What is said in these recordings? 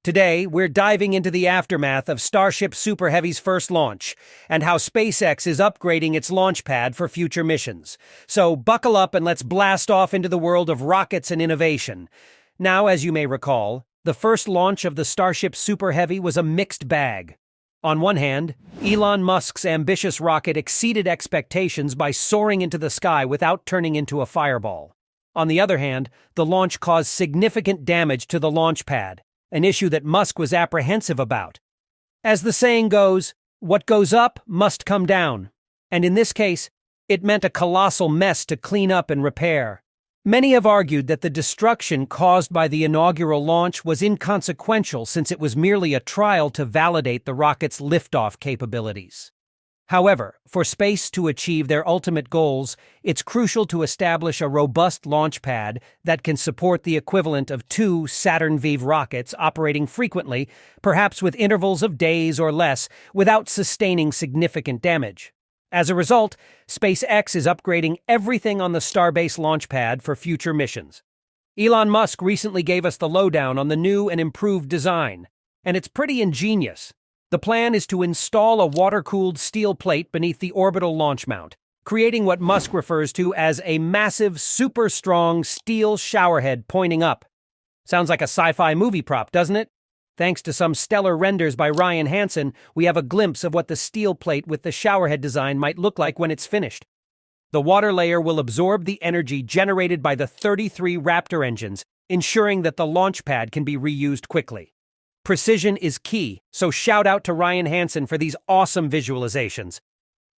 Today, we're diving into the aftermath of Starship Super Heavy's first launch and how SpaceX is upgrading its launch pad for future missions. So buckle up and let's blast off into the world of rockets and innovation. Now, as you may recall, the first launch of the Starship Super Heavy was a mixed bag. On one hand, Elon Musk's ambitious rocket exceeded expectations by soaring into the sky without turning into a fireball. On the other hand, the launch caused significant damage to the launch pad, an issue that Musk was apprehensive about. As the saying goes, what goes up must come down. And in this case, it meant a colossal mess to clean up and repair. Many have argued that the destruction caused by the inaugural launch was inconsequential since it was merely a trial to validate the rocket's liftoff capabilities. However, for space to achieve their ultimate goals, it's crucial to establish a robust launch pad that can support the equivalent of 2 Saturn V rockets operating frequently, perhaps with intervals of days or less, without sustaining significant damage. As a result, SpaceX is upgrading everything on the STARBASE launch pad for future missions. Elon Musk recently gave us the lowdown on the new and improved design, and it's pretty ingenious. The plan is to install a water-cooled steel plate beneath the orbital launch mount, creating what Musk refers to as a massive, super-strong steel showerhead pointing up. Sounds like a sci-fi movie prop, doesn't it? Thanks to some stellar renders by Ryan Hansen, we have a glimpse of what the steel plate with the showerhead design might look like when it's finished. The water layer will absorb the energy generated by the 33 Raptor engines, ensuring that the launch pad can be reused quickly. Precision is key, so shout out to Ryan Hansen for these awesome visualizations.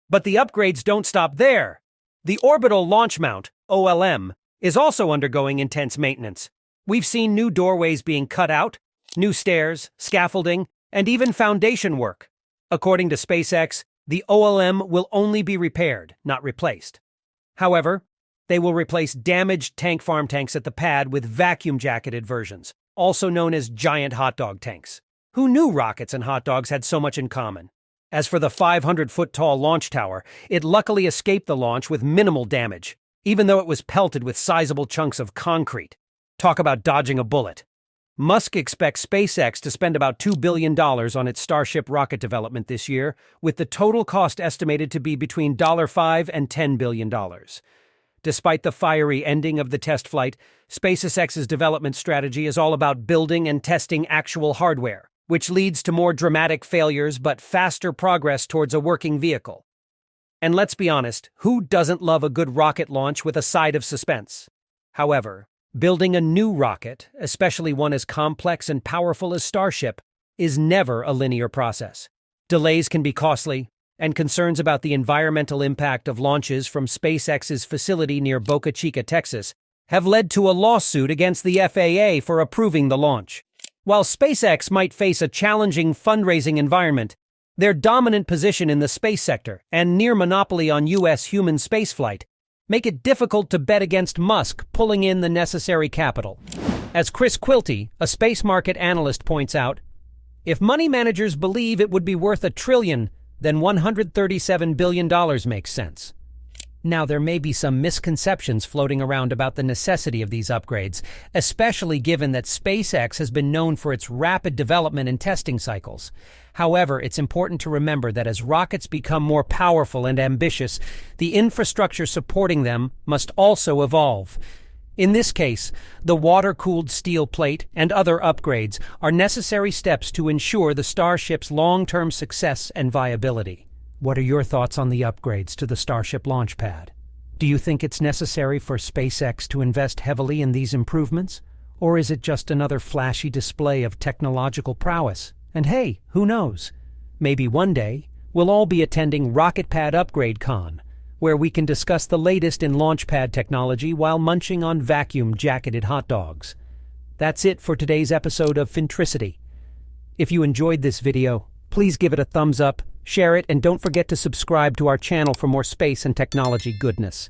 But the upgrades don't stop there. The Orbital Launch Mount, OLM, is also undergoing intense maintenance. We've seen new doorways being cut out, new stairs, scaffolding, and even foundation work. According to SpaceX, the OLM will only be repaired, not replaced. However, they will replace damaged tank farm tanks at the pad with vacuum-jacketed versions, also known as giant hot dog tanks. Who knew rockets and hot dogs had so much in common? As for the 500-foot-tall launch tower, it luckily escaped the launch with minimal damage, even though it was pelted with sizable chunks of concrete. Talk about dodging a bullet. Musk expects SpaceX to spend about $2 billion on its Starship rocket development this year, with the total cost estimated to be between $5 and $10 billion. Despite the fiery ending of the test flight, SpaceX's development strategy is all about building and testing actual hardware, which leads to more dramatic failures but faster progress towards a working vehicle. And let's be honest, who doesn't love a good rocket launch with a side of suspense? However, building a new rocket, especially one as complex and powerful as Starship, is never a linear process. Delays can be costly, and concerns about the environmental impact of launches from SpaceX's facility near BOCA, CHICA, Texas, have led to a lawsuit against the FAA for approving the launch. While SpaceX might face a challenging fundraising environment, their dominant position in the space sector and near monopoly on U.S. human spaceflight make it difficult to bet against Musk pulling in the necessary capital. As Chris Quilty, a space market analyst, points out, if money managers believe it would be worth $1 trillion, then $137 billion makes sense. Now, there may be some misconceptions floating around about the necessity of these upgrades, especially given that SpaceX has been known for its rapid development and testing cycles. However, it's important to remember that as rockets become more powerful and ambitious, the infrastructure supporting them must also evolve. In this case, the water-cooled steel plate and other upgrades are necessary steps to ensure the Starship's long-term success and viability. What are your thoughts on the upgrades to the Starship launch pad? Do you think it's necessary for SpaceX to invest heavily in these improvements? Or is it just another flashy display of technological prowess? And hey, who knows? Maybe one day, we'll all be attending Rocket Pad Upgrade Con, where we can discuss the latest in launch pad technology while munching on vacuum-jacketed hot dogs. That's it for today's episode of Fintricity. If you enjoyed this video, please give it a thumbs up, share it, and don't forget to subscribe to our channel for more space and technology goodness.